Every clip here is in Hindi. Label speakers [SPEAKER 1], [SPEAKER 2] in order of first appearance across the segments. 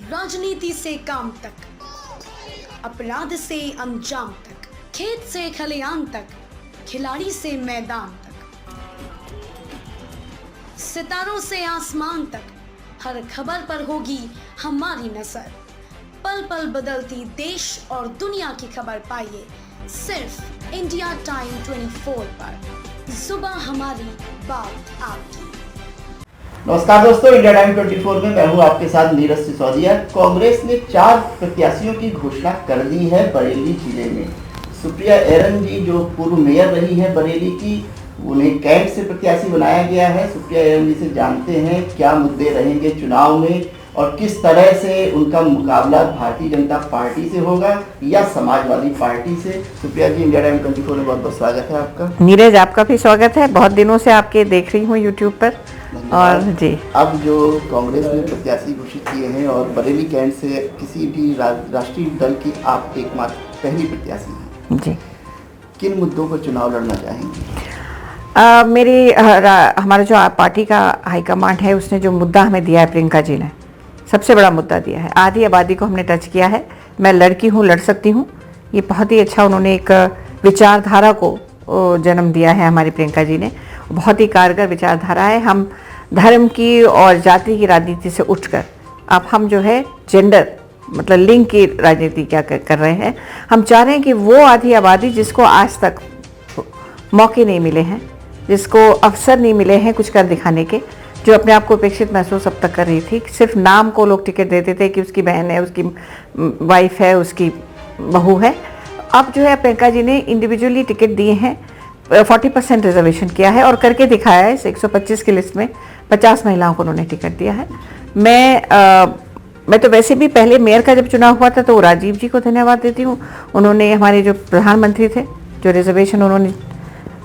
[SPEAKER 1] राजनीति से काम तक, अपराध से अंजाम तक, खेत से खलियान तक, खिलाड़ी से मैदान तक, सितारों से आसमान तक, हर खबर पर होगी हमारी नजर। पल पल बदलती देश और दुनिया की खबर पाइए सिर्फ इंडिया टाइम 24 पर। सुबह हमारी, बात आपकी।
[SPEAKER 2] नमस्कार दोस्तों, इंडिया टाइम 24 में मैं हूं आपके साथ नीरज सिसोदिया। कांग्रेस ने 4 प्रत्याशियों की घोषणा कर दी है बरेली जिले में। सुप्रिया एरन जी जो पूर्व मेयर रही हैं बरेली की, उन्हें कैंट से प्रत्याशी बनाया गया है। सुप्रिया एरन जी से जानते हैं क्या मुद्दे रहेंगे चुनाव में और किस तरह से उनका मुकाबला भारतीय जनता पार्टी से होगा या समाजवादी पार्टी से। सुप्रिया जी, इंडिया टाइम 24 में बहुत बहुत स्वागत है आपका।
[SPEAKER 3] नीरज, आपका भी स्वागत है। बहुत दिनों से आपके देख रही हूँ यूट्यूब पर। और जी,
[SPEAKER 2] अब जो कांग्रेस ने प्रत्याशी घोषित किए हैं और बरेली कैंट से किसी भी राष्ट्रीय दल की आप एकमात्र पहली प्रत्याशी हैं
[SPEAKER 3] जी,
[SPEAKER 2] किन मुद्दों पर चुनाव लड़ना चाहेंगे?
[SPEAKER 3] हमारा जो पार्टी का हाईकमांड है उसने जो मुद्दा हमें दिया है, प्रियंका जी ने सबसे बड़ा मुद्दा दिया है। आधी आबादी को हमने टच किया है। मैं लड़की हूँ, लड़ सकती हूँ, ये बहुत ही अच्छा उन्होंने एक विचारधारा को जन्म दिया है। हमारी प्रियंका जी ने बहुत ही कारगर विचारधारा है। हम धर्म की और जाति की राजनीति से उठकर अब हम जो है जेंडर मतलब लिंग की राजनीति क्या कर रहे हैं। हम चाह रहे हैं कि वो आधी आबादी जिसको आज तक मौके नहीं मिले हैं, जिसको अवसर नहीं मिले हैं कुछ कर दिखाने के, जो अपने आप को उपेक्षित महसूस अब तक कर रही थी, सिर्फ नाम को लोग टिकट देते थे कि उसकी बहन है, उसकी वाइफ है, उसकी बहू है। अब जो है प्रियंका जी ने इंडिविजुअली टिकट दिए हैं, 40% रिजर्वेशन किया है और करके दिखाया है। 125 की लिस्ट में 50 महिलाओं को उन्होंने टिकट दिया है। मैं तो वैसे भी पहले मेयर का जब चुनाव हुआ था तो राजीव जी को धन्यवाद देती हूँ। उन्होंने हमारे जो प्रधानमंत्री थे, जो रिजर्वेशन उन्होंने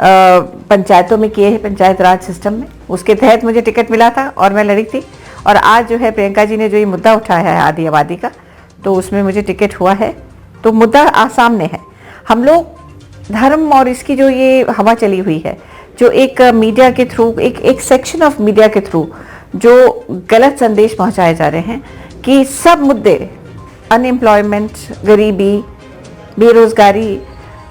[SPEAKER 3] पंचायतों में किए हैं, पंचायत राज सिस्टम में, उसके तहत मुझे टिकट मिला था और मैं लड़ी थी। और आज जो है प्रियंका जी ने जो ये मुद्दा उठाया है आधी आबादी का, तो उसमें मुझे टिकट हुआ है। तो मुद्दा सामने है। हम लोग धर्म और इसकी जो ये हवा चली हुई है, जो एक मीडिया के थ्रू, एक सेक्शन ऑफ मीडिया के थ्रू जो गलत संदेश पहुंचाए जा रहे हैं कि सब मुद्दे, अनएम्प्लॉयमेंट, गरीबी, बेरोजगारी,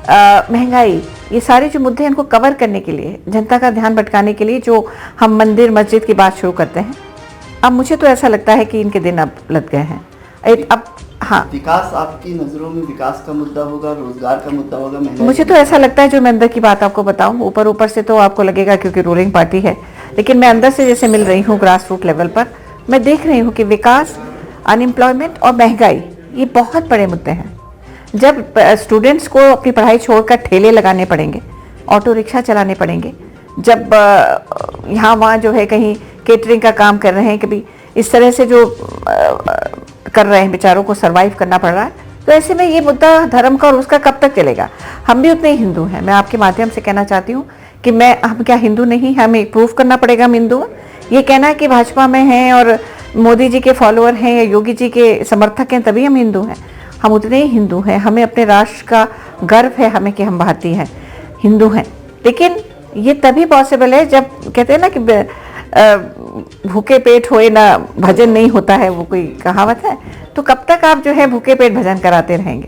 [SPEAKER 3] महंगाई, ये सारे जो मुद्दे हैं इनको कवर करने के लिए, जनता का ध्यान भटकाने के लिए जो हम मंदिर मस्जिद की बात शुरू करते हैं, अब मुझे तो ऐसा लगता है कि इनके दिन अब लग गए हैं। अब हाँ,
[SPEAKER 2] विकास आपकी नजरों में विकास का मुद्दा होगा, रोजगार का मुद्दा होगा,
[SPEAKER 3] मुझे तो ऐसा लगता है, जो मैं अंदर की बात आपको बताऊं, ऊपर से तो आपको लगेगा क्योंकि रूलिंग पार्टी है, लेकिन मैं अंदर से जैसे मिल रही हूँ ग्रास रूट लेवल पर, मैं देख रही हूँ कि विकास, अनएम्प्लॉयमेंट और महंगाई ये बहुत बड़े मुद्दे हैं। जब स्टूडेंट्स को अपनी पढ़ाई छोड़कर ठेले लगाने पड़ेंगे, ऑटो रिक्शा चलाने पड़ेंगे, जब यहाँ वहाँ जो है कहीं केटरिंग का काम कर रहे हैं, कभी इस तरह से जो कर रहे हैं, बेचारों को सरवाइव करना पड़ रहा है, तो ऐसे में ये मुद्दा धर्म का और उसका कब तक चलेगा? हम भी उतने ही हिंदू हैं। मैं आपके माध्यम से कहना चाहती हूँ कि हम क्या हिंदू नहीं, हमें प्रूफ करना पड़ेगा हम हिंदू हैं। ये कहना कि भाजपा में हैं और मोदी जी के फॉलोअर हैं या योगी जी के समर्थक हैं तभी हम हिंदू हैं। हम उतने ही हिंदू हैं। हमें अपने राष्ट्र का गर्व है हमें कि हम भारतीय हैं, हिंदू हैं। लेकिन ये तभी पॉसिबल है जब कहते हैं ना कि भूखे पेट होए ना भजन नहीं होता है, वो कोई कहावत है। तो कब तक आप जो है भूखे पेट भजन कराते रहेंगे?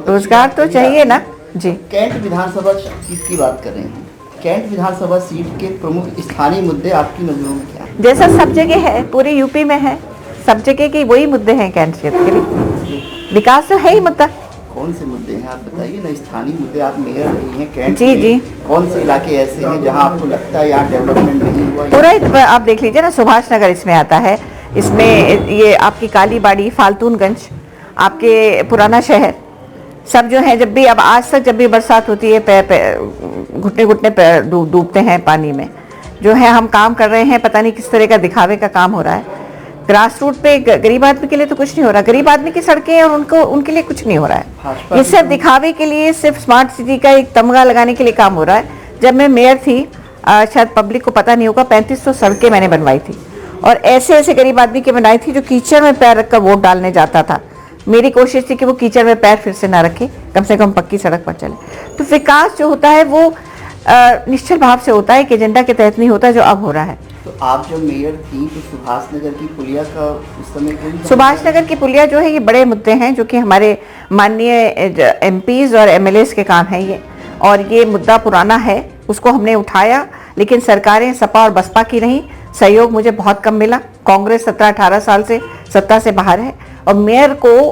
[SPEAKER 3] रोजगार तो चाहिए ना जी।
[SPEAKER 2] कैंट विधानसभा सीट की बात कर रहे हैं। कैंट विधानसभा सीट के प्रमुख स्थानीय मुद्दे आपकी नजरों में क्या है?
[SPEAKER 3] जैसा सब जगह है, पूरे यूपी में है, सब जगह के वही मुद्दे हैं। कैंट क्षेत्र के लिए विकास तो है ही मुद्दा।
[SPEAKER 2] कौन से मुद्दे हैं आप बताइए ना, स्थानीय मुद्दे। आप मेयर रही हैं कैंट
[SPEAKER 3] जी जी,
[SPEAKER 2] कौन से इलाके ऐसे हैं जहां आपको लगता है यहाँ डेवलपमेंट नहीं हुआ?
[SPEAKER 3] पूरा आप देख लीजिए ना, सुभाष नगर इसमें आता है, इसमें ये आपकी कालीबाड़ी, फाल्तूनगंज, आपके पुराना शहर, सब जो है जब भी अब आज तक जब भी बरसात होती है घुटने घुटने पैर डूबते हैं पानी में। जो है हम काम कर रहे हैं, पता नहीं किस तरह का दिखावे का काम हो रहा है। ग्रास रूट पे गरीब आदमी के लिए तो कुछ नहीं हो रहा। गरीब आदमी की सड़कें और उनके लिए कुछ नहीं हो रहा है। ये सिर्फ दिखावे के लिए, सिर्फ स्मार्ट सिटी का एक तमगा लगाने के लिए काम हो रहा है। जब मैं मेयर थी, शायद पब्लिक को पता नहीं होगा, 3500 सड़कें मैंने बनवाई थी और ऐसे ऐसे गरीब आदमी की बनाई थी जो कीचड़ में पैर रखकर वोट डालने जाता था। मेरी कोशिश थी कि वो कीचड़ में पैर फिर से ना रखे, कम से कम पक्की सड़क पर चले। तो विकास जो होता है वो निश्चल भाव से होता है, कि एजेंडा के तहत नहीं होता, जो अब हो रहा है।
[SPEAKER 2] तो आप जब मेयर थी तो सुभाष नगर की पुलिया का उस समय कोई
[SPEAKER 3] सुभाष नगर की पुलिया जो है ये बड़े मुद्दे हैं जो कि हमारे माननीय एमपीज और एमएलएस के काम है ये, और ये मुद्दा पुराना है, उसको हमने उठाया, लेकिन सरकारें सपा और बसपा की रहीं, सहयोग मुझे बहुत कम मिला। कांग्रेस 17-18 साल से सत्ता से बाहर है, और मेयर को,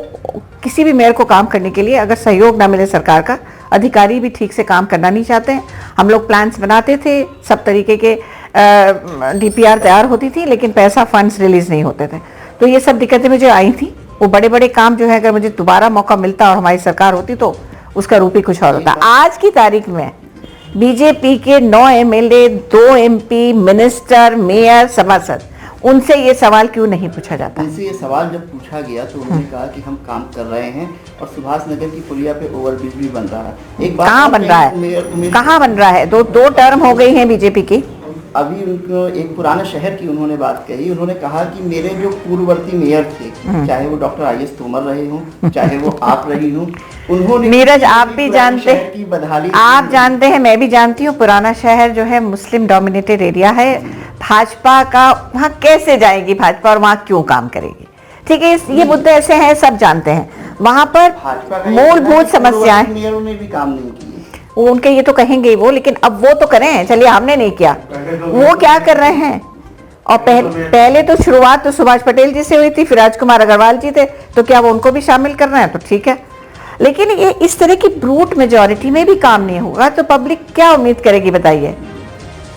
[SPEAKER 3] किसी भी मेयर को काम करने के लिए अगर सहयोग ना मिले सरकार का, अधिकारी भी ठीक से काम करना नहीं चाहते हैं। हम लोग प्लान्स बनाते थे, सब तरीके के डीपीआर तैयार होती थी, लेकिन पैसा फंड्स रिलीज नहीं होते थे। तो ये सब दिक्कतें मुझे आई थी। वो बड़े बड़े काम जो है, अगर मुझे दोबारा मौका मिलता और हमारी सरकार होती तो उसका रूप ही कुछ और होता। आज की तारीख में बीजेपी के 9 एमएलए, 2 एमपी, मिनिस्टर, मेयर, सभासद, उनसे ये सवाल क्यों नहीं पूछा जाता?
[SPEAKER 2] उनसे ये सवाल जब पूछा गया तो उन्होंने कहा कि हम काम कर रहे हैं, और सुभाष नगर की पुलिया पे ओवरब्रिज भी बन रहा है। एक बात
[SPEAKER 3] कहाँ बन रहा है? कहाँ बन रहा है? दो टर्म हो गई हैं बीजेपी की।
[SPEAKER 2] अभी उनको एक पुराने शहर की उन्होंने बात कही। उन्होंने कहा कि मेरे जो पूर्ववर्ती मेयर थे, चाहे वो डॉक्टर आईएस तोमर रहे हों, चाहे वो आप रही हों, उन्होंने,
[SPEAKER 3] नीरज आप भी जानते हैं, आप जानते हैं, मैं भी जानती हूँ, पुराना शहर जो है मुस्लिम डोमिनेटेड एरिया है। भाजपा का वहाँ कैसे जाएगी भाजपा, और वहाँ क्यों काम करेगी? ठीक है, ये मुद्दे ऐसे हैं, सब जानते हैं। वहाँ पर मूलभूत समस्याएं,
[SPEAKER 2] मेयरों ने भी काम नहीं किए,
[SPEAKER 3] उनके ये तो कहेंगे वो, लेकिन अब वो तो करें, चलिए हमने नहीं किया, वो क्या कर रहे हैं? और पहले तो शुरुआत तो सुभाष पटेल जी से हुई थी, फिर राजकुमार अग्रवाल जी थे, तो क्या वो उनको भी शामिल कर रहे हैं? तो ठीक है, लेकिन ये इस तरह की ब्रूट मेजॉरिटी में भी काम नहीं होगा तो पब्लिक क्या उम्मीद करेगी, बताइए,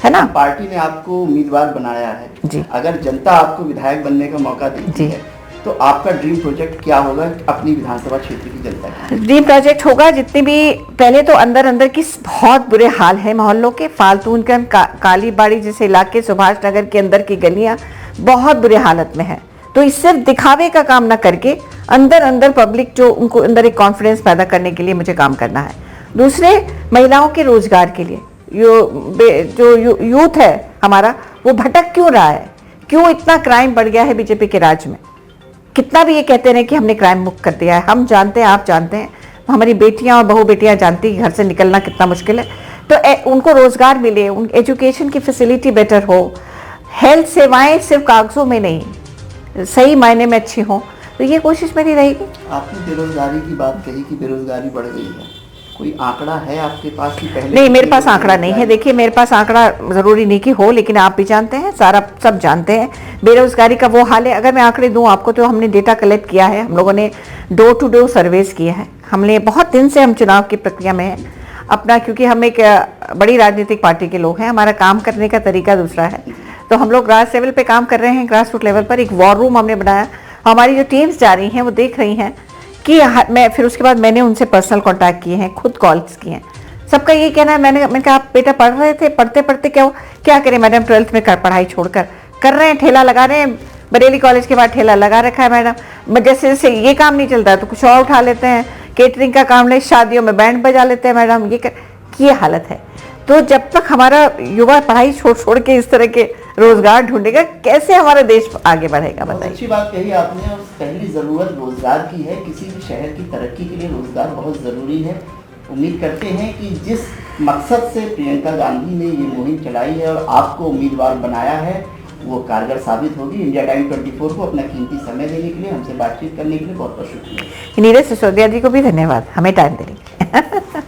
[SPEAKER 3] है ना?
[SPEAKER 2] पार्टी ने आपको उम्मीदवार बनाया है
[SPEAKER 3] जी।
[SPEAKER 2] अगर जनता आपको विधायक बनने का मौका देती है तो आपका ड्रीम प्रोजेक्ट क्या होगा अपनी विधानसभा क्षेत्र की जनता का?
[SPEAKER 3] ड्रीम प्रोजेक्ट होगा, जितनी भी, पहले तो अंदर की बहुत बुरे हाल है मोहल्लों के, फालतू इनकम, काली बाड़ी जैसे इलाके, सुभाष नगर के अंदर की गलियां बहुत बुरे हालत में है। तो इस सिर्फ दिखावे का काम ना करके अंदर पब्लिक जो, उनको अंदर एक कॉन्फिडेंस पैदा करने के लिए मुझे काम करना है। दूसरे, महिलाओं के रोजगार के लिए, जो यूथ है हमारा, वो भटक क्यों रहा है? क्यों इतना क्राइम बढ़ गया है बीजेपी के राज में? कितना भी ये कहते रहे कि हमने क्राइम मुक्त कर दिया है, हम जानते हैं, आप जानते हैं, हमारी बेटियां और बहू बेटियां जानती हैं घर से निकलना कितना मुश्किल है। तो उनको रोजगार मिले, उन एजुकेशन की फैसिलिटी बेटर हो, हेल्थ सेवाएं सिर्फ कागजों में नहीं, सही मायने में अच्छी हो, तो ये कोशिश मेरी रहेगी।
[SPEAKER 2] आपने बेरोजगारी की बात कही कि बेरोजगारी बढ़ गई है, कोई आंकड़ा है आपके पास कि पहले?
[SPEAKER 3] नहीं, मेरे पास आंकड़ा नहीं है। देखिए, मेरे पास आंकड़ा जरूरी नहीं कि हो, लेकिन आप भी जानते हैं, सारा सब जानते हैं बेरोजगारी का वो हाल है। अगर मैं आंकड़े दूं आपको तो हमने डेटा कलेक्ट किया है, हम लोगों ने डोर टू डोर सर्वेस किए हैं। हमने बहुत दिन से हम चुनाव की प्रक्रिया में हैं अपना, क्योंकि हम एक बड़ी राजनीतिक पार्टी के लोग हैं, हमारा काम करने का तरीका दूसरा है। तो हम लोग ग्रास लेवल पे काम कर रहे हैं, ग्रास रूट लेवल पर एक वॉर रूम हमने बनाया। हमारी जो टीम्स जा रही हैं वो देख रही हैं कि मैं, फिर उसके बाद मैंने उनसे पर्सनल कांटेक्ट किए हैं, खुद कॉल्स किए हैं। सबका ये कहना है, मैंने कहा आप बेटा पढ़ रहे थे, पढ़ते क्या करें मैडम, 12th में पढ़ाई छोड़कर कर रहे हैं, ठेला लगा रहे हैं, बरेली कॉलेज के बाद ठेला लगा रखा है मैडम। जैसे जैसे ये काम नहीं चलता है तो कुछ और उठा लेते हैं, केटरिंग का काम नहीं, शादियों में बैंड बजा लेते हैं मैडम, ये हालत है। तो जब तक हमारा युवा पढ़ाई छोड़ के इस तरह के रोजगार ढूंढेगा, कैसे हमारा देश आगे बढ़ेगा, बताइए।
[SPEAKER 2] अच्छी बात कही आपने, और पहली जरूरत रोजगार की है। किसी भी शहर की तरक्की के लिए रोजगार बहुत जरूरी है। उम्मीद करते हैं कि जिस मकसद से प्रियंका गांधी ने ये मुहिम चलाई है और आपको उम्मीदवार बनाया है, वो कारगर साबित होगी। इंडिया टाइम 24 को अपना कीमती समय देने के लिए, हमसे बातचीत करने के लिए बहुत बहुत शुक्रिया।
[SPEAKER 3] नीरज सिसोदिया जी को भी धन्यवाद, हमें टाइम देने के लिए।